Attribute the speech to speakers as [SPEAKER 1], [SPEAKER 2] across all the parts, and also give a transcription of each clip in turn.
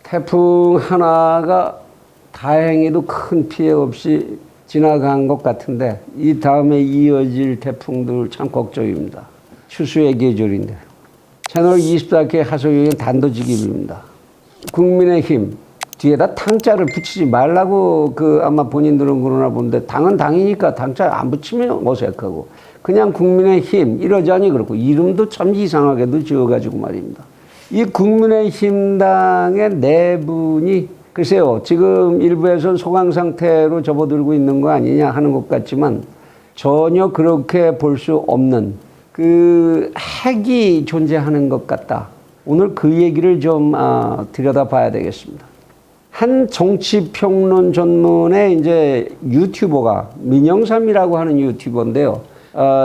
[SPEAKER 1] 태풍 하나가 다행히도 큰 피해 없이 지나간 것 같은데 이 다음에 이어질 태풍들 참 걱정입니다. 추수의 계절인데. 채널 24K 하소연의 단도직입입니다. 국민의힘 뒤에다 당자를 붙이지 말라고 아마 본인들은 그러나 본데 당은 당이니까 당자 안 붙이면 어색하고 그냥 국민의힘 이러자니 그렇고 이름도 참 이상하게도 지어가지고 말입니다. 이 국민의힘당의 내분이 글쎄요 지금 일부에서는 소강 상태로 접어들고 있는 거 아니냐 하는 것 같지만 전혀 그렇게 볼 수 없는 핵이 존재하는 것 같다. 오늘 그 얘기를 좀 들여다봐야 되겠습니다. 한 정치평론 전문의 이제 유튜버가 민영삼이라고 하는 유튜버인데요.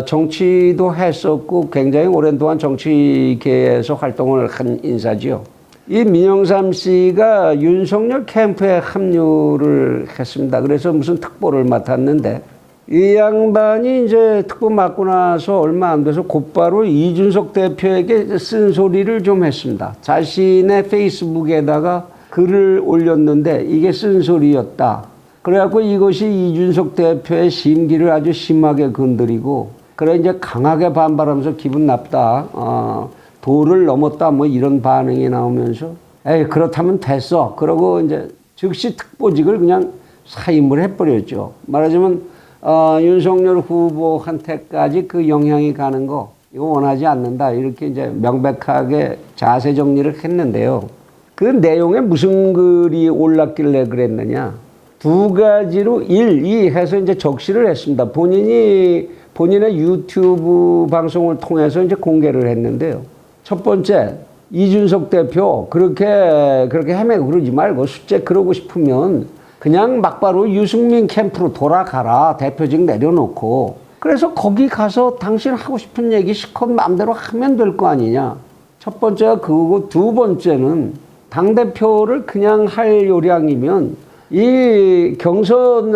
[SPEAKER 1] 정치도 했었고 굉장히 오랜 동안 정치계에서 활동을 한 인사지요. 이 민영삼 씨가 윤석열 캠프에 합류를 했습니다. 그래서 무슨 특보를 맡았는데 이 양반이 이제 특보 맡고 나서 얼마 안 돼서 곧바로 이준석 대표에게 쓴소리를 좀 했습니다. 자신의 페이스북에다가 글을 올렸는데 이게 쓴소리였다. 그래갖고 이것이 이준석 대표의 심기를 아주 심하게 건드리고 그래 이제 강하게 반발하면서 기분 나쁘다. 도를 넘었다 뭐 이런 반응이 나오면서 에이 그렇다면 됐어. 그러고 이제 즉시 특보직을 그냥 사임을 해버렸죠. 말하자면 윤석열 후보한테까지 그 영향이 가는 거 이거 원하지 않는다. 이렇게 이제 명백하게 자세 정리를 했는데요. 그 내용에 무슨 글이 올랐길래 그랬느냐. 두 가지로 1, 2 해서 이제 적시를 했습니다. 본인의 유튜브 방송을 통해서 이제 공개를 했는데요. 첫 번째, 이준석 대표 그렇게 헤매고 그러지 말고 숫제 그러고 싶으면 그냥 막바로 유승민 캠프로 돌아가라. 대표직 내려놓고. 그래서 거기 가서 당신 하고 싶은 얘기 실컷 마음대로 하면 될 거 아니냐. 첫 번째가 그거고 두 번째는 당대표를 그냥 할 요량이면 이 경선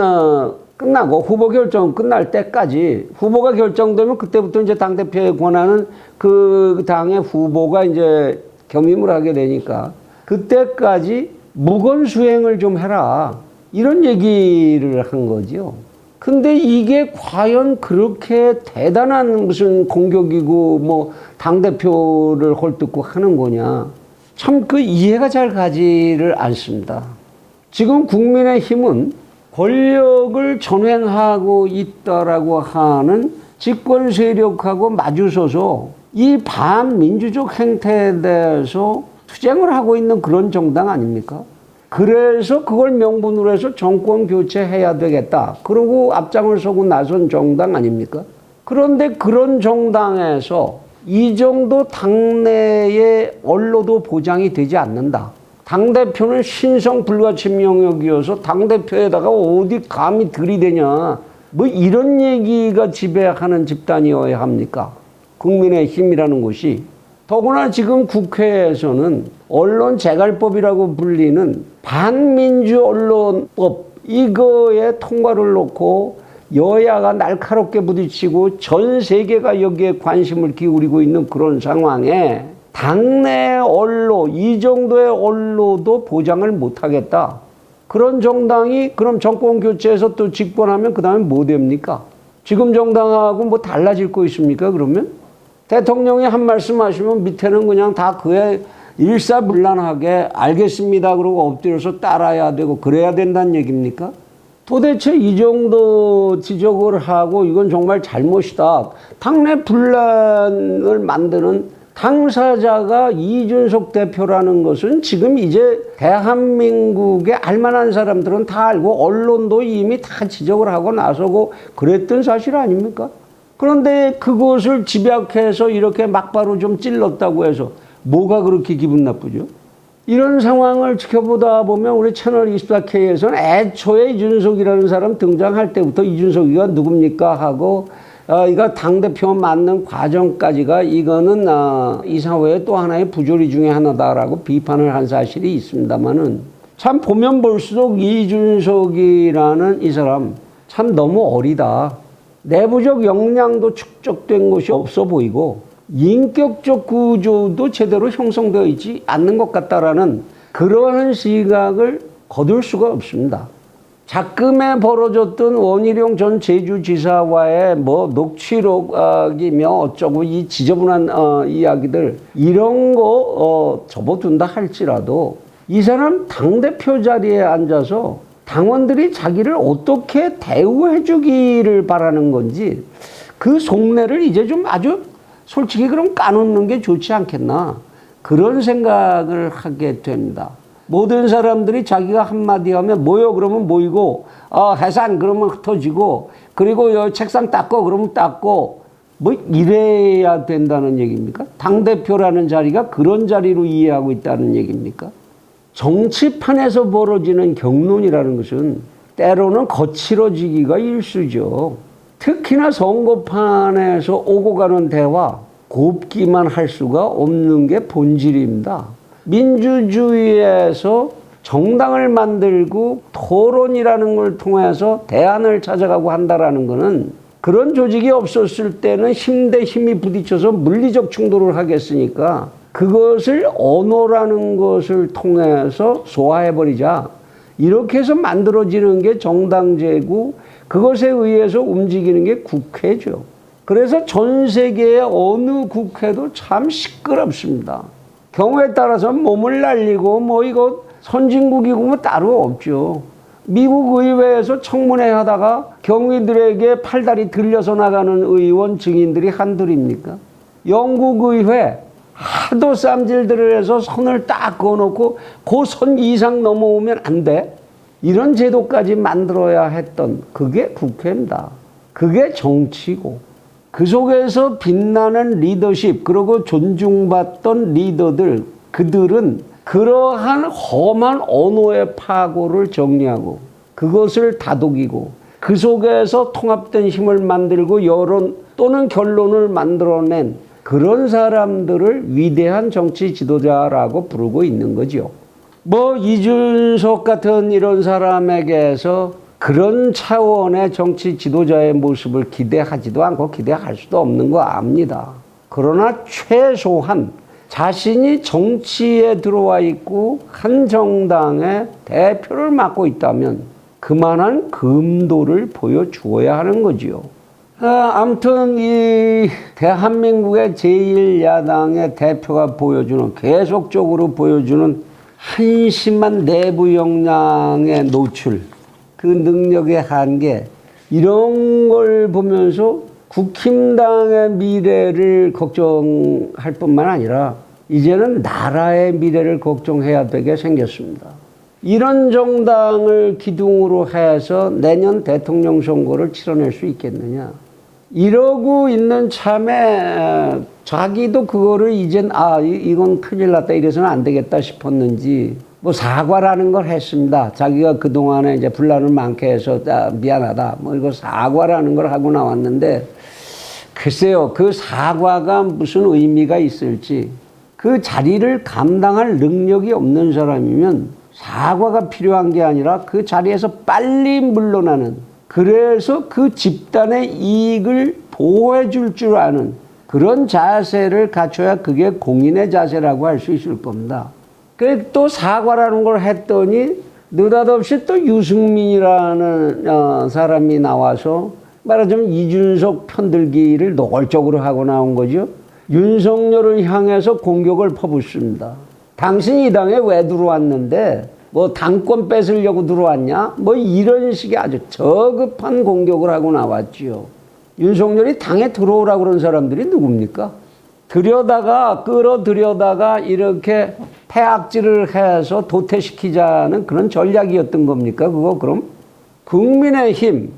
[SPEAKER 1] 끝나고 후보 결정 끝날 때까지 후보가 결정되면 그때부터 이제 당대표의 권한은 그 당의 후보가 이제 겸임을 하게 되니까 그때까지 무건수행을 좀 해라. 이런 얘기를 한 거죠. 근데 이게 과연 그렇게 대단한 무슨 공격이고 뭐 당대표를 헐뜯고 하는 거냐. 참 이해가 잘 가지를 않습니다. 지금 국민의힘은 권력을 전횡하고 있다라고 하는 집권 세력하고 마주서서 이 반민주적 행태에 대해서 투쟁을 하고 있는 그런 정당 아닙니까? 그래서 그걸 명분으로 해서 정권 교체해야 되겠다. 그러고 앞장을 서고 나선 정당 아닙니까? 그런데 그런 정당에서 이 정도 당내의 언론도 보장이 되지 않는다. 당대표는 신성 불가침 영역이어서 당대표에다가 어디 감히 들이대냐. 뭐 이런 얘기가 지배하는 집단이어야 합니까? 국민의힘이라는 곳이. 더구나 지금 국회에서는 언론재갈법이라고 불리는 반민주 언론법 이거에 통과를 놓고 여야가 날카롭게 부딪히고 전 세계가 여기에 관심을 기울이고 있는 그런 상황에 당내 언론, 이 정도의 언론도 보장을 못하겠다. 그런 정당이 그럼 정권 교체해서 또 집권하면 그 다음에 뭐 됩니까? 지금 정당하고 뭐 달라질 거 있습니까 그러면? 대통령이 한 말씀 하시면 밑에는 그냥 다 그에 일사불란하게 알겠습니다 그러고 엎드려서 따라야 되고 그래야 된다는 얘기입니까? 도대체 이 정도 지적을 하고 이건 정말 잘못이다. 당내 분란을 만드는 당사자가 이준석 대표라는 것은 지금 이제 대한민국에 알만한 사람들은 다 알고 언론도 이미 다 지적을 하고 나서고 그랬던 사실 아닙니까? 그런데 그것을 집약해서 이렇게 막바로 좀 찔렀다고 해서 뭐가 그렇게 기분 나쁘죠? 이런 상황을 지켜보다 보면 우리 채널 24K에서는 애초에 이준석이라는 사람 등장할 때부터 이준석이가 누굽니까 하고 이거 당대표 맞는 과정까지가 이거는 이 사회의 또 하나의 부조리 중에 하나다라고 비판을 한 사실이 있습니다만은 참 보면 볼수록 이준석이라는 이 사람 참 너무 어리다. 내부적 역량도 축적된 것이 없어 보이고 인격적 구조도 제대로 형성되어 있지 않는 것 같다라는 그러한 시각을 거둘 수가 없습니다. 작금에 벌어졌던 원희룡 전 제주지사와의 뭐 녹취록이며 어쩌고 이 지저분한 이야기들 이런 거 접어둔다 할지라도 이 사람 당대표 자리에 앉아서 당원들이 자기를 어떻게 대우해 주기를 바라는 건지 그 속내를 이제 좀 아주 솔직히 그럼 까놓는 게 좋지 않겠나 그런 생각을 하게 됩니다. 모든 사람들이 자기가 한마디 하면 모여 그러면 모이고 해산 그러면 흩어지고 그리고 여기 책상 닦고 그러면 닦고 뭐 이래야 된다는 얘기입니까? 당대표라는 자리가 그런 자리로 이해하고 있다는 얘기입니까? 정치판에서 벌어지는 경론이라는 것은 때로는 거칠어지기가 일쑤죠. 특히나 선거판에서 오고 가는 대화 곱기만 할 수가 없는 게 본질입니다. 민주주의에서 정당을 만들고 토론이라는 걸 통해서 대안을 찾아가고 한다라는 것은 그런 조직이 없었을 때는 힘 대 힘이 부딪혀서 물리적 충돌을 하겠으니까 그것을 언어라는 것을 통해서 소화해버리자. 이렇게 해서 만들어지는 게 정당제고 그것에 의해서 움직이는 게 국회죠. 그래서 전 세계의 어느 국회도 참 시끄럽습니다. 경우에 따라서 몸을 날리고 뭐 이거 선진국이고 뭐 따로 없죠. 미국 의회에서 청문회 하다가 경위들에게 팔다리 들려서 나가는 의원 증인들이 한둘입니까? 영국 의회 하도 쌈질들을 해서 선을 딱 그어놓고 그 선 이상 넘어오면 안 돼. 이런 제도까지 만들어야 했던 그게 국회입니다. 그게 정치고 그 속에서 빛나는 리더십 그리고 존중받던 리더들 그들은 그러한 험한 언어의 파고를 정리하고 그것을 다독이고 그 속에서 통합된 힘을 만들고 여론 또는 결론을 만들어낸 그런 사람들을 위대한 정치 지도자라고 부르고 있는 거죠. 뭐 이준석 같은 이런 사람에게서 그런 차원의 정치 지도자의 모습을 기대하지도 않고 기대할 수도 없는 거 압니다. 그러나 최소한 자신이 정치에 들어와 있고 한 정당의 대표를 맡고 있다면 그만한 금도를 보여주어야 하는 거지요. 아무튼 이 대한민국의 제1야당의 대표가 보여주는 계속적으로 보여주는 한심한 내부 역량의 노출 그 능력의 한계 이런 걸 보면서 국힘당의 미래를 걱정할 뿐만 아니라 이제는 나라의 미래를 걱정해야 되게 생겼습니다. 이런 정당을 기둥으로 해서 내년 대통령 선거를 치러낼 수 있겠느냐. 이러고 있는 참에 자기도 그거를 이젠 이건 큰일 났다 이래서는 안 되겠다 싶었는지 뭐 사과라는 걸 했습니다. 자기가 그동안에 이제 분란을 많게 해서 미안하다 뭐 이거 사과라는 걸 하고 나왔는데 글쎄요 그 사과가 무슨 의미가 있을지 그 자리를 감당할 능력이 없는 사람이면 사과가 필요한 게 아니라 그 자리에서 빨리 물러나는 그래서 그 집단의 이익을 보호해 줄 줄 아는 그런 자세를 갖춰야 그게 공인의 자세라고 할 수 있을 겁니다. 그래 또 사과라는 걸 했더니 느닷없이 또 유승민이라는 사람이 나와서 말하자면 이준석 편들기를 노골적으로 하고 나온 거죠. 윤석열을 향해서 공격을 퍼붓습니다. 당신이 이 당에 왜 들어왔는데 뭐 당권 뺏으려고 들어왔냐? 뭐 이런 식의 아주 저급한 공격을 하고 나왔지요. 윤석열이 당에 들어오라고 그런 사람들이 누굽니까? 끌어들여다가 이렇게 폐악질을 해서 도태시키자는 그런 전략이었던 겁니까? 그거 그럼? 국민의힘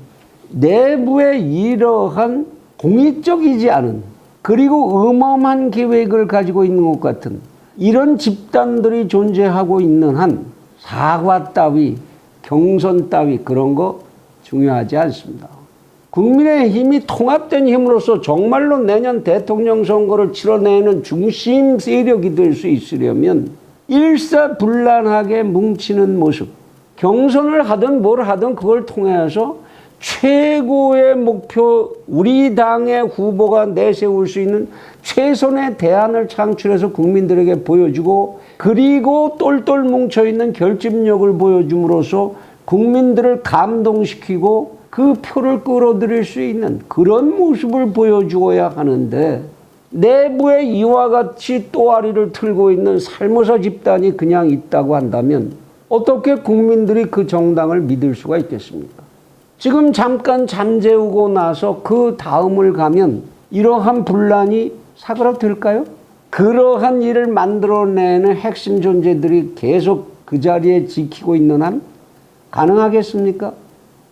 [SPEAKER 1] 내부에 이러한 공익적이지 않은 그리고 음험한 계획을 가지고 있는 것 같은 이런 집단들이 존재하고 있는 한 사과 따위, 경선 따위 그런 거 중요하지 않습니다. 국민의힘이 통합된 힘으로써 정말로 내년 대통령 선거를 치러내는 중심 세력이 될 수 있으려면 일사불란하게 뭉치는 모습, 경선을 하든 뭘 하든 그걸 통해서 최고의 목표, 우리 당의 후보가 내세울 수 있는 최선의 대안을 창출해서 국민들에게 보여주고 그리고 똘똘 뭉쳐있는 결집력을 보여줌으로써 국민들을 감동시키고 그 표를 끌어들일 수 있는 그런 모습을 보여주어야 하는데, 내부에 이와 같이 또아리를 틀고 있는 살모사 집단이 그냥 있다고 한다면 어떻게 국민들이 그 정당을 믿을 수가 있겠습니까? 지금 잠깐 잠재우고 나서 그 다음을 가면 이러한 분란이 사그라들까요? 그러한 일을 만들어내는 핵심 존재들이 계속 그 자리에 지키고 있는 한 가능하겠습니까?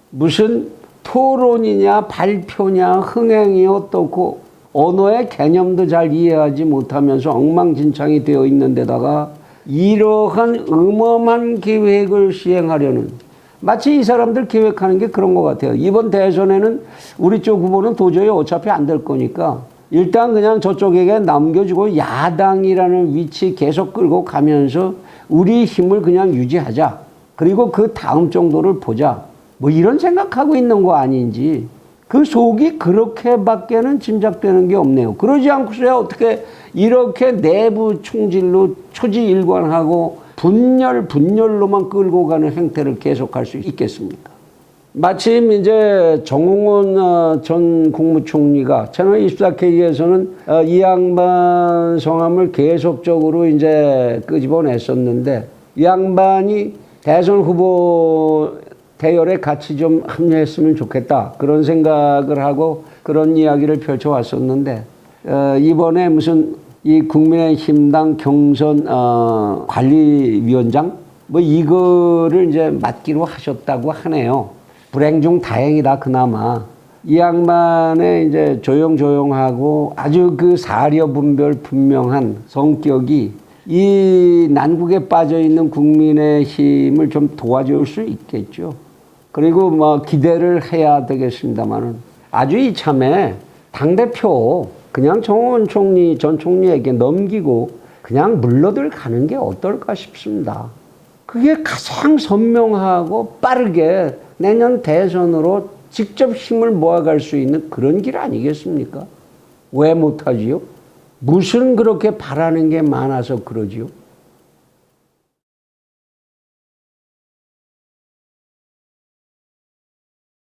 [SPEAKER 1] 무슨 토론이냐 발표냐 흥행이 어떻고 언어의 개념도 잘 이해하지 못하면서 엉망진창이 되어 있는 데다가 이러한 음험한 계획을 시행하려는, 마치 이 사람들 계획하는 게 그런 것 같아요. 이번 대선에는 우리 쪽 후보는 도저히 어차피 안 될 거니까 일단 그냥 저쪽에게 남겨주고 야당이라는 위치 계속 끌고 가면서 우리 힘을 그냥 유지하자. 그리고 그 다음 정도를 보자. 뭐 이런 생각하고 있는 거 아닌지, 그 속이 그렇게밖에는 짐작되는 게 없네요. 그러지 않고서야 어떻게 이렇게 내부 총질로 초지일관하고 분열로만 끌고 가는 행태를 계속할 수 있겠습니까? 마침 이제 정홍원 전 국무총리가 채널24K에서는 이 양반 성함을 계속적으로 이제 끄집어냈었는데, 이 양반이 대선 후보 대열에 같이 좀 합류했으면 좋겠다, 그런 생각을 하고 그런 이야기를 펼쳐왔었는데, 이번에 무슨 이 국민의힘당 경선 관리위원장 뭐 이거를 이제 맡기로 하셨다고 하네요. 불행 중 다행이다. 그나마 이 양반의 이제 조용조용하고 아주 그 사려 분별 분명한 성격이 이 난국에 빠져 있는 국민의힘을 좀 도와줄 수 있겠죠. 그리고 뭐 기대를 해야 되겠습니다만은 아주 이참에 당대표 그냥 정홍원 총리 전 총리에게 넘기고 그냥 물러들 가는 게 어떨까 싶습니다. 그게 가장 선명하고 빠르게 내년 대선으로 직접 힘을 모아갈 수 있는 그런 길 아니겠습니까? 왜 못하지요? 무슨 그렇게 바라는 게 많아서 그러지요?